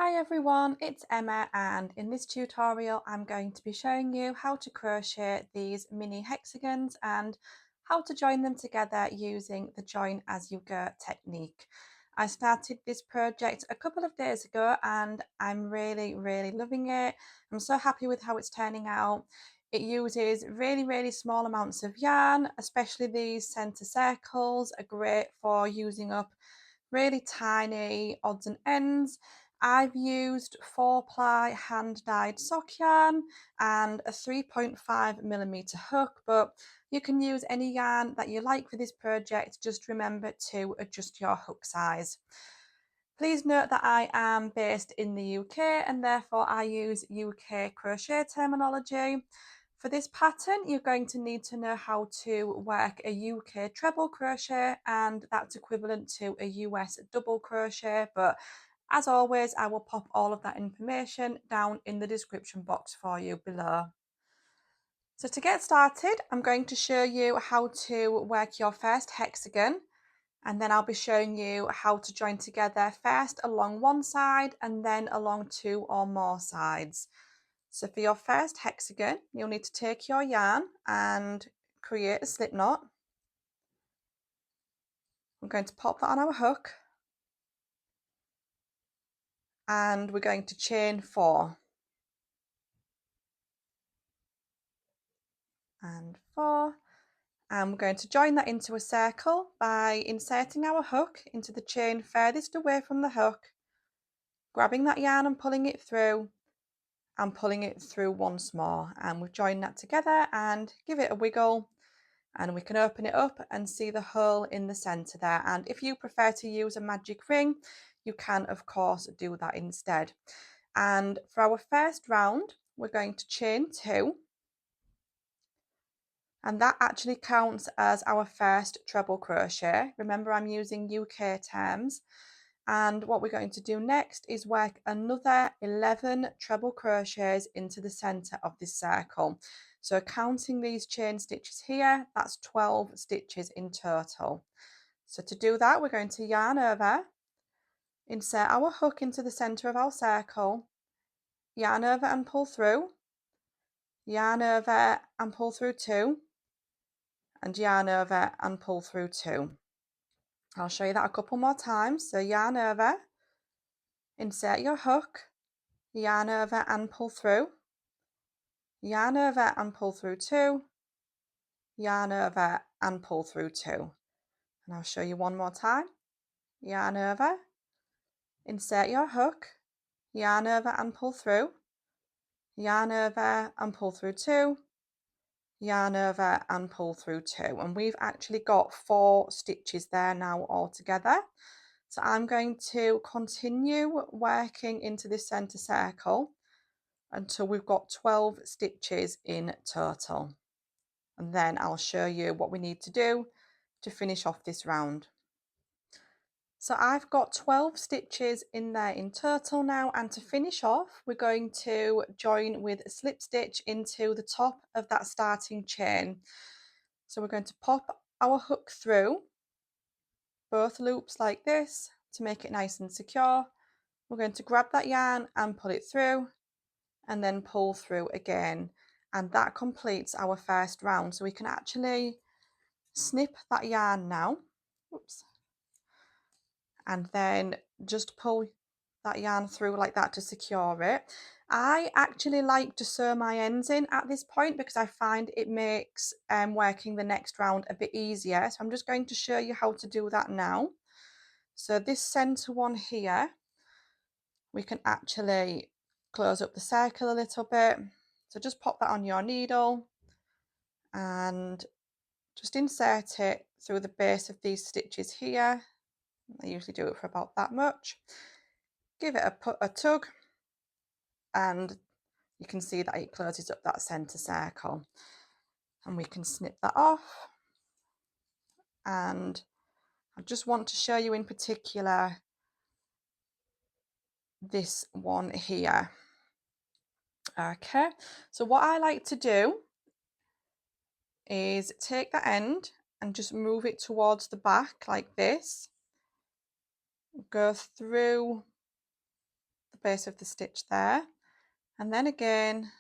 Hi everyone, it's Emma, and in this tutorial I'm going to be showing you how to crochet these mini hexagons and how to join them together using the join as you go technique. I started this project a couple of days ago and I'm really loving it. I'm so happy with how it's turning out. It uses really small amounts of yarn, especially these centre circles are great for using up really tiny odds and ends. I've used 4-ply hand-dyed sock yarn and a 3.5mm hook, but you can use any yarn that you like for this project. Just remember to adjust your hook size. Please note that I am based in the UK and therefore I use UK crochet terminology. For this pattern, you're going to need to know how to work a UK treble crochet, and that's equivalent to a US double crochet, but as always, I will pop all of that information down in the description box for you below. So to get started, I'm going to show you how to work your first hexagon, and then I'll be showing you how to join together first along one side and then along 2 or more sides. So for your first hexagon, you'll need to take your yarn and create a slip knot. I'm going to pop that on our hook and we're going to chain 4 and 4, and we're going to join that into a circle by inserting our hook into the chain furthest away from the hook, grabbing that yarn and pulling it through and pulling it through once more, and we've joined that together and give it a wiggle and we can open it up and see the hole in the center there. And if you prefer to use a magic ring, you can of course do that instead. And for our first round, we're going to chain 2, and that actually counts as our first treble crochet. Remember, I'm using UK terms. And what we're going to do next is work another 11 treble crochets into the center of this circle. So counting these chain stitches here, that's 12 stitches in total. So to do that, we're going to yarn over, insert our hook into the center of our circle, yarn over and pull through, yarn over and pull through 2, and yarn over and pull through 2. I'll show you that a couple more times. So yarn over, insert your hook, yarn over and pull through, yarn over and pull through 2, yarn over and pull through 2. And I'll show you one more time. Yarn over, insert your hook, yarn over and pull through, yarn over and pull through 2, yarn over and pull through 2. And we've actually got 4 stitches there now all together. So I'm going to continue working into this center circle until we've got 12 stitches in total. And then I'll show you what we need to do to finish off this round. So I've got 12 stitches in there in total now, and to finish off we're going to join with a slip stitch into the top of that starting chain. So we're going to pop our hook through both loops like this to make it nice and secure. We're going to grab that yarn and pull it through and then pull through again, and that completes our first round. So we can actually snip that yarn now. Oops. And then just pull that yarn through like that to secure it. I actually like to sew my ends in at this point because I find it makes working the next round a bit easier. So I'm just going to show you how to do that now. So this center one here, we can actually close up the circle a little bit. So just pop that on your needle and just insert it through the base of these stitches here. I usually do it for about that much. Give it a tug and you can see that it closes up that center circle, and we can snip that off. And I just want to show you in particular this one here. Okay, so what I like to do is take that end and just move it towards the back like this, go through the base of the stitch there, and then again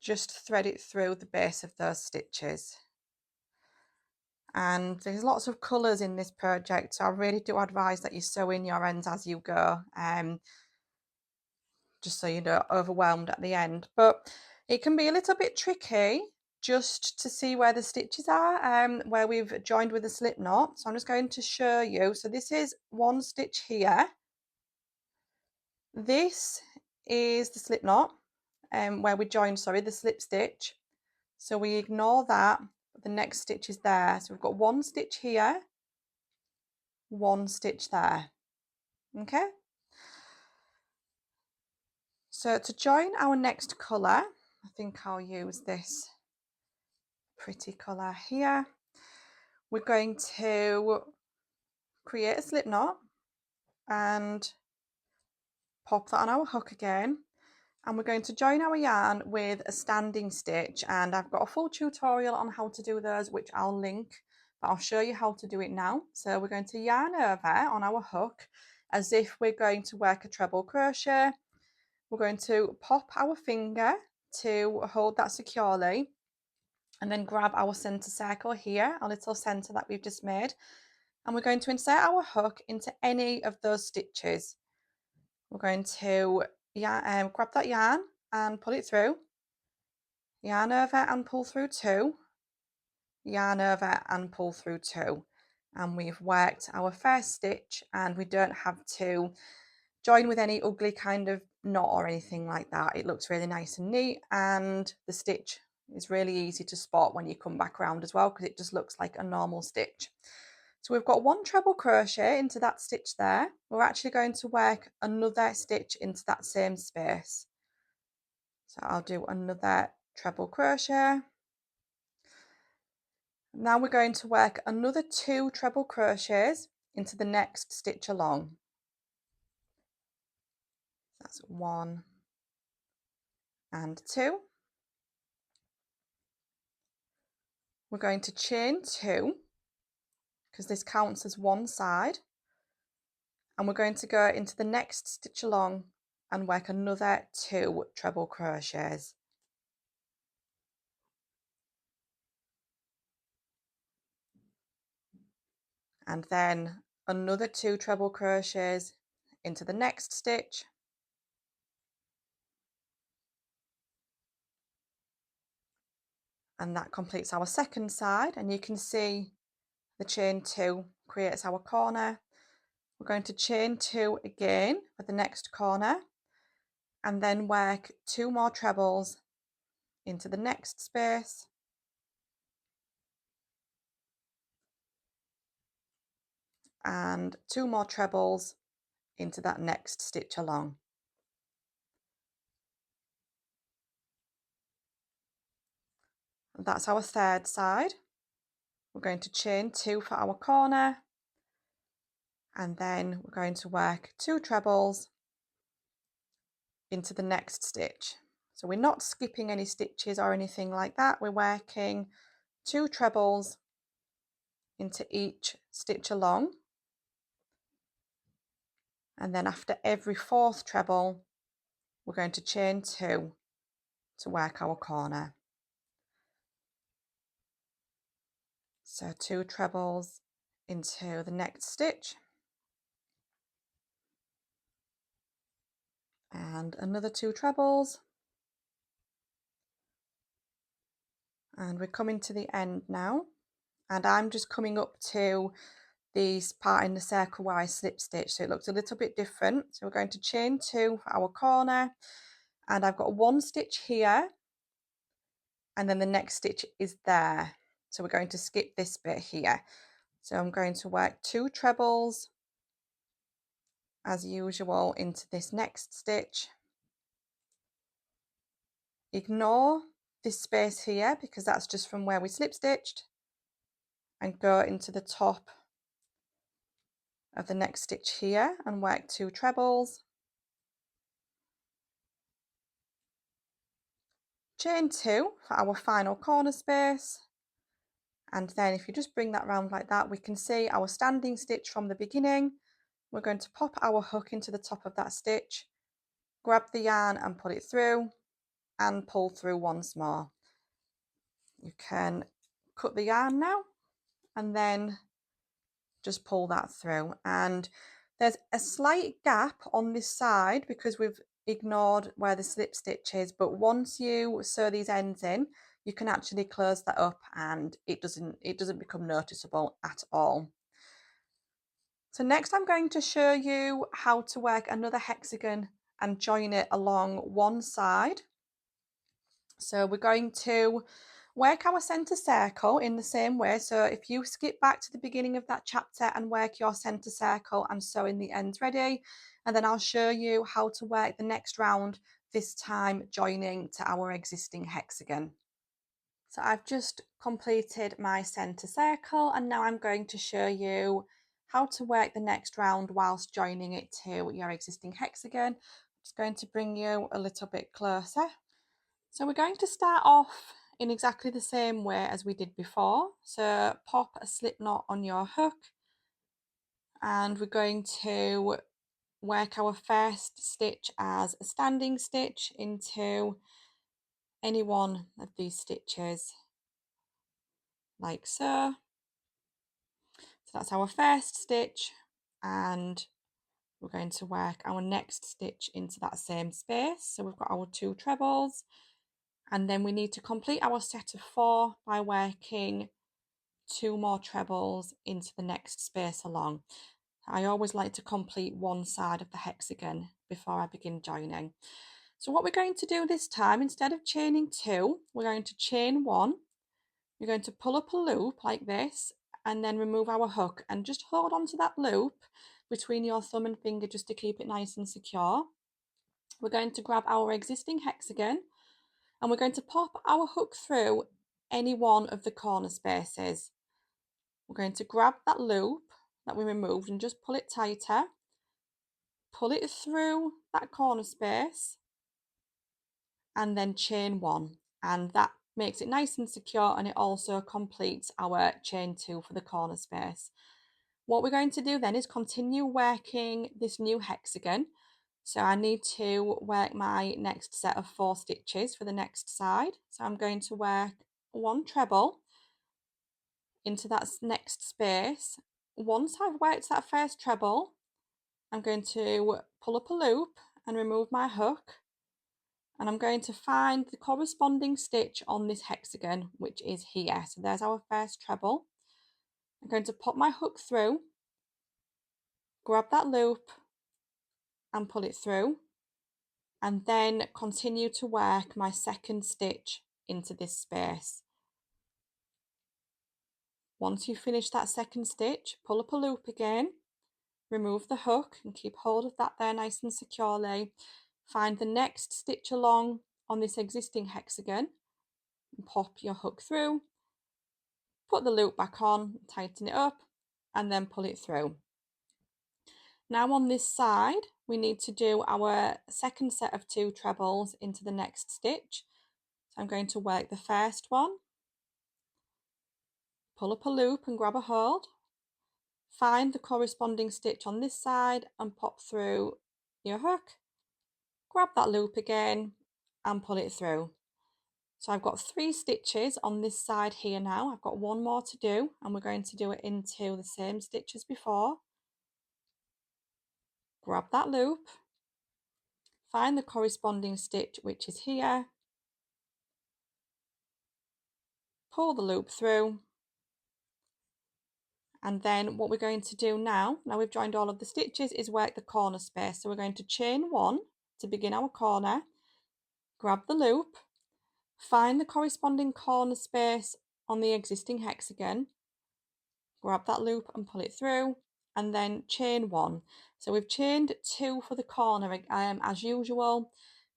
just thread it through the base of those stitches. And there's lots of colours in this project, so I really do advise that you sew in your ends as you go, just so you're not overwhelmed at the end. But it can be a little bit tricky just to see where the stitches are, where we've joined with a slip knot. So I'm just going to show you. So this is one stitch here. This is the slip knot, where we joined, sorry, the slip stitch. So we ignore that, the next stitch is there. So we've got one stitch here, one stitch there. Okay. So to join our next colour, I think I'll use this pretty colour here. We're going to create a slip knot and pop that on our hook again. And we're going to join our yarn with a standing stitch, and I've got a full tutorial on how to do those, which I'll link, but I'll show you how to do it now. So we're going to yarn over on our hook as if we're going to work a treble crochet. We're going to pop our finger to hold that securely, and then grab our centre circle here, our little centre that we've just made, and we're going to insert our hook into any of those stitches. We're going to grab that yarn and pull it through, yarn over and pull through two, yarn over and pull through two, and we've worked our first stitch, and we don't have to join with any ugly kind of knot or anything like that. It looks really nice and neat, and the stitch is really easy to spot when you come back around as well, because it just looks like a normal stitch. So we've got one treble crochet into that stitch there. We're actually going to work another stitch into that same space. So I'll do another treble crochet. Now we're going to work another 2 treble crochets into the next stitch along. That's 1 and 2. We're going to chain 2, because this counts as one side, and we're going to go into the next stitch along and work another 2 treble crochets. And then another 2 treble crochets into the next stitch, and that completes our second side, and you can see the chain 2 creates our corner. We're going to chain 2 again for the next corner, and then work 2 more trebles into the next space, and 2 more trebles into that next stitch along. And that's our third side. We're going to chain 2 for our corner, and then we're going to work 2 trebles into the next stitch. So we're not skipping any stitches or anything like that. We're working 2 trebles into each stitch along, and then after every 4th treble we're going to chain 2 to work our corner. So 2 trebles into the next stitch, and another 2 trebles, and we're coming to the end now, and I'm just coming up to this part in the circle where I slip stitch, so it looks a little bit different. So we're going to chain 2 for our corner, and I've got 1 stitch here, and then the next stitch is there, so we're going to skip this bit here. So I'm going to work 2 trebles as usual into this next stitch. Ignore this space here because that's just from where we slip stitched, and go into the top of the next stitch here and work 2 trebles, chain 2 for our final corner space, and then if you just bring that round like that, we can see our standing stitch from the beginning, we're going to pop our hook into the top of that stitch, grab the yarn and put it through, and pull through once more. You can cut the yarn now and then just pull that through. And there's a slight gap on this side because we've ignored where the slip stitch is, but once you sew these ends in, you can actually close that up and it doesn't become noticeable at all. So next I'm going to show you how to work another hexagon and join it along one side. So we're going to work our centre circle in the same way. So if you skip back to the beginning of that chapter and work your centre circle and sew in the ends ready, and then I'll show you how to work the next round, this time joining to our existing hexagon. So I've just completed my centre circle and now I'm going to show you how to work the next round whilst joining it to your existing hexagon. I'm just going to bring you a little bit closer. So we're going to start off in exactly the same way as we did before. So pop a slip knot on your hook and we're going to work our first stitch as a standing stitch into any one of these stitches, like so. So that's our first stitch, and we're going to work our next stitch into that same space. So we've got our 2 trebles, and then we need to complete our set of 4 by working 2 more trebles into the next space along. I always like to complete one side of the hexagon before I begin joining. So what we're going to do this time, instead of chaining 2, we're going to chain 1. You're going to pull up a loop like this and then remove our hook and just hold on to that loop between your thumb and finger just to keep it nice and secure. We're going to grab our existing hexagon and we're going to pop our hook through any one of the corner spaces. We're going to grab that loop that we removed and just pull it tighter, pull it through that corner space and then chain 1, and that makes it nice and secure, and it also completes our chain 2 for the corner space. What we're going to do then is continue working this new hexagon. So I need to work my next set of 4 stitches for the next side. So I'm going to work 1 treble into that next space. Once I've worked that first treble, I'm going to pull up a loop and remove my hook, and I'm going to find the corresponding stitch on this hexagon, which is here. So there's our first treble. I'm going to pop my hook through, grab that loop and pull it through, and then continue to work my second stitch into this space. Once you finish that second stitch, pull up a loop again, remove the hook and keep hold of that there nice and securely. Find the next stitch along on this existing hexagon and pop your hook through, put the loop back on, tighten it up and then pull it through. Now on this side we need to do our second set of 2 trebles into the next stitch. So I'm going to work the first one, pull up a loop and grab a hold, find the corresponding stitch on this side and pop through your hook, grab that loop again and pull it through. So I've got 3 stitches on this side here now. I've got 1 more to do and we're going to do it into the same stitch as before. Grab that loop, find the corresponding stitch which is here, pull the loop through, and then what we're going to do now we've joined all of the stitches, is work the corner space. So we're going to chain 1 to begin our corner, grab the loop, find the corresponding corner space on the existing hexagon, grab that loop and pull it through, and then chain 1. So we've chained 2 for the corner as usual,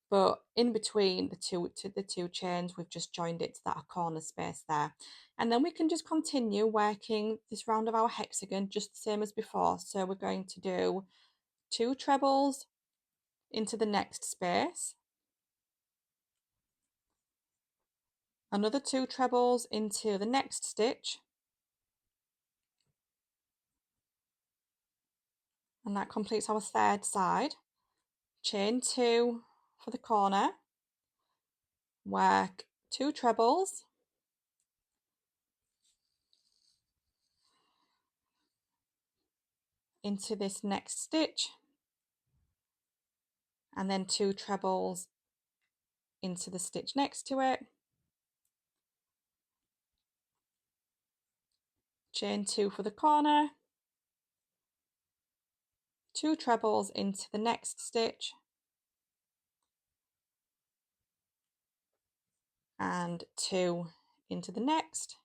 but in between the two chains we've just joined it to that corner space there, and then we can just continue working this round of our hexagon just the same as before. So we're going to do 2 trebles into the next space, another 2 trebles into the next stitch, And that completes our third side. Chain 2 for the corner, work 2 trebles, into this next stitch, and then 2 trebles into the stitch next to it, chain 2 for the corner, 2 trebles into the next stitch, and 2 into the next.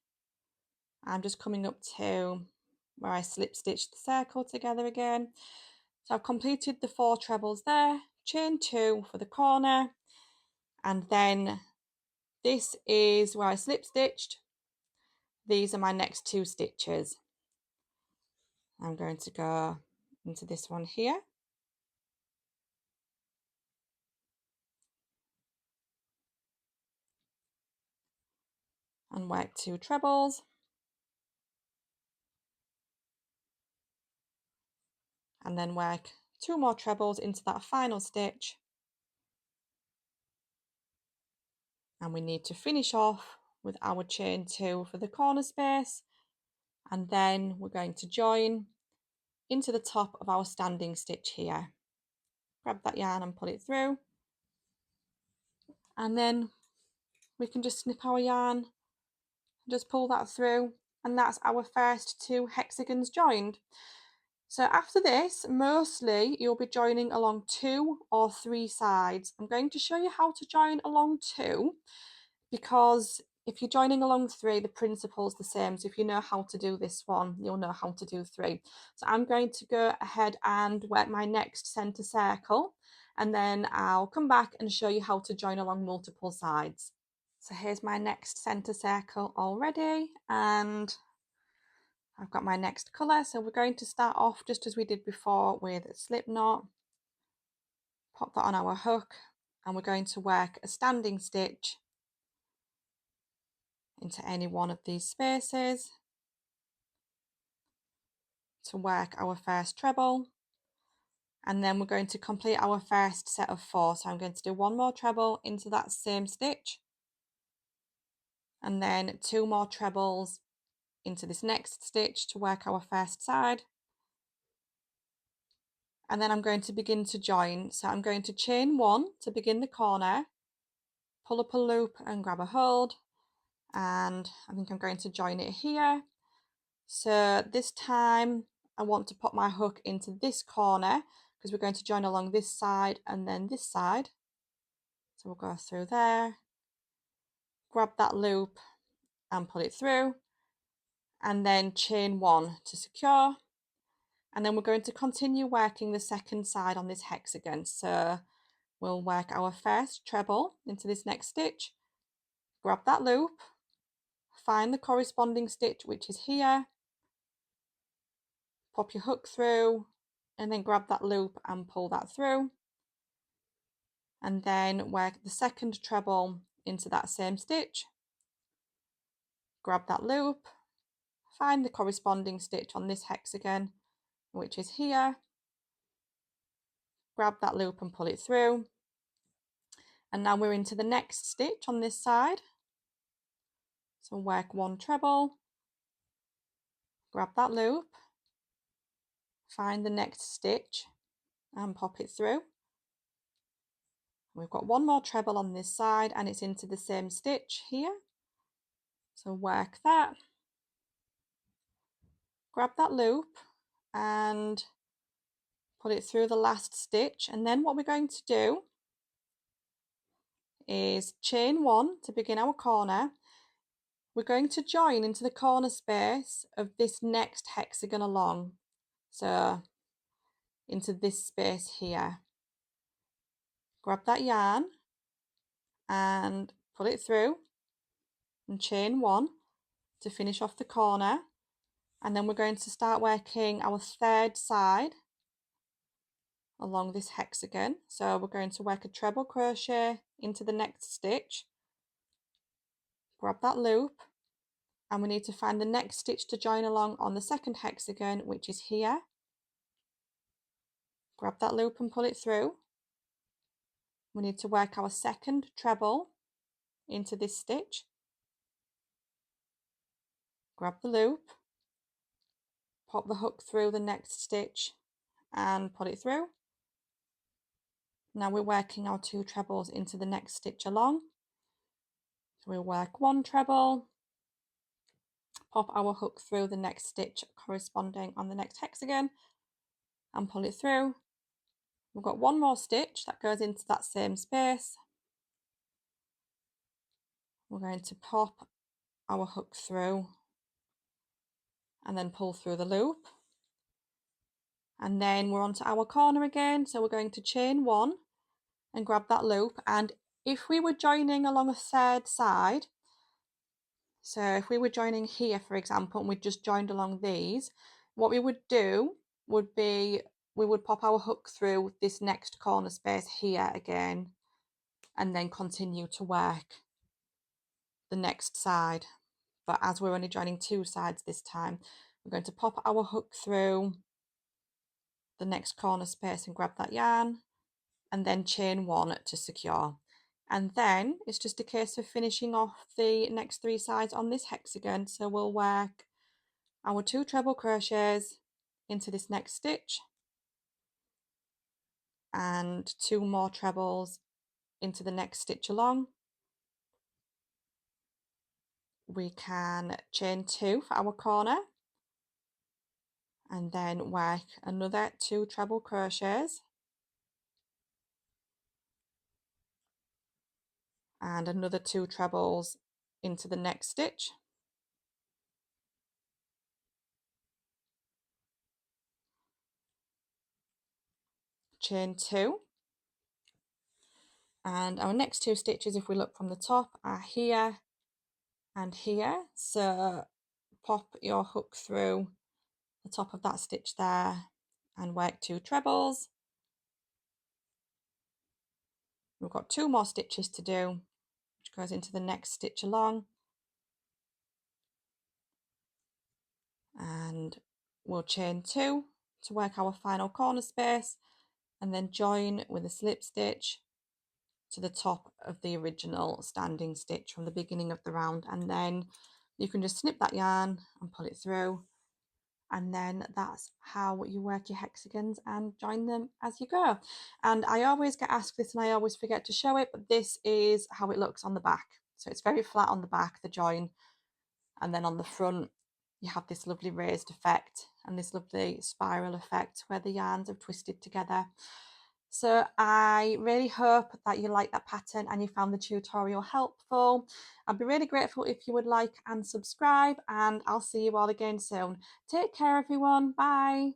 I'm just coming up to where I slip stitched the circle together again. So I've completed the 4 trebles there, chain 2 for the corner, and then this is where I slip stitched. These are my next 2 stitches. I'm going to go into this one here, and work 2 trebles, and then work 2 more trebles into that final stitch, and we need to finish off with our chain 2 for the corner space, and then we're going to join into the top of our standing stitch here. Grab that yarn and pull it through, and then we can just snip our yarn, just pull that through, and that's our first 2 hexagons joined. So after this, mostly you'll be joining along 2 or 3 sides. I'm going to show you how to join along 2, because if you're joining along 3, the principle's the same. So if you know how to do this one, you'll know how to do 3. So I'm going to go ahead and work my next centre circle, and then I'll come back and show you how to join along multiple sides. So here's my next centre circle already, and I've got my next colour. So we're going to start off just as we did before with a slip knot, pop that on our hook, and we're going to work a standing stitch into any one of these spaces to work our first treble, and then we're going to complete our first set of 4. So I'm going to do 1 more treble into that same stitch, and then 2 more trebles into this next stitch to work our first side, and then I'm going to begin to join. So I'm going to chain 1 to begin the corner, pull up a loop and grab a hold, and I think I'm going to join it here. So this time I want to put my hook into this corner because we're going to join along this side and then this side. So we'll go through there, grab that loop and pull it through, and then chain 1 to secure. And then we're going to continue working the second side on this hexagon. So we'll work our first treble into this next stitch, grab that loop, find the corresponding stitch, which is here, pop your hook through, and then grab that loop and pull that through, and then work the second treble into that same stitch, grab that loop, find the corresponding stitch on this hexagon, which is here, grab that loop and pull it through, and now we're into the next stitch on this side. So work 1 treble, grab that loop, find the next stitch and pop it through. We've got 1 more treble on this side and it's into the same stitch here. So work that, grab that loop and put it through the last stitch, and then what we're going to do is chain 1 to begin our corner. We're going to join into the corner space of this next hexagon along, so into this space here. Grab that yarn and pull it through and chain 1 to finish off the corner, and then we're going to start working our third side along this hexagon. So we're going to work a treble crochet into the next stitch, grab that loop, and we need to find the next stitch to join along on the second hexagon, which is here. grab that loop and pull it through. We need to work our second treble into this stitch. Grab the loop, pop the hook through the next stitch and pull it through. Now we're working our 2 trebles into the next stitch along. So we'll work 1 treble, pop our hook through the next stitch corresponding on the next hexagon and pull it through. We've got 1 more stitch that goes into that same space. We're going to pop our hook through and then pull through the loop. And then we're onto our corner again. So we're going to chain 1 and grab that loop. And if we were joining along a third side, so if we were joining here, for example, and we just joined along these, what we would do would be we would pop our hook through this next corner space here again and then continue to work the next side. But as we're only joining 2 sides this time, we're going to pop our hook through the next corner space and grab that yarn and then chain 1 to secure. And then it's just a case of finishing off the next 3 sides on this hexagon. So we'll work our 2 treble crochets into this next stitch and 2 more trebles into the next stitch along. We can chain 2 for our corner and then work another 2 treble crochets and another 2 trebles into the next stitch. Chain 2, and our next 2 stitches, if we look from the top, are here and here. So pop your hook through the top of that stitch there and work 2 trebles. We've got 2 more stitches to do, which goes into the next stitch along, and we'll chain 2 to work our final corner space and then join with a slip stitch to the top of the original standing stitch from the beginning of the round. And then you can just snip that yarn and pull it through, and then that's how you work your hexagons and join them as you go. And I always get asked this and I always forget to show it, but this is how it looks on the back. So it's very flat on the back, the join, and then on the front you have this lovely raised effect and this lovely spiral effect where the yarns have twisted together. So I really hope that you like that pattern and you found the tutorial helpful. I'd be really grateful if you would like and subscribe, and I'll see you all again soon. Take care everyone, bye.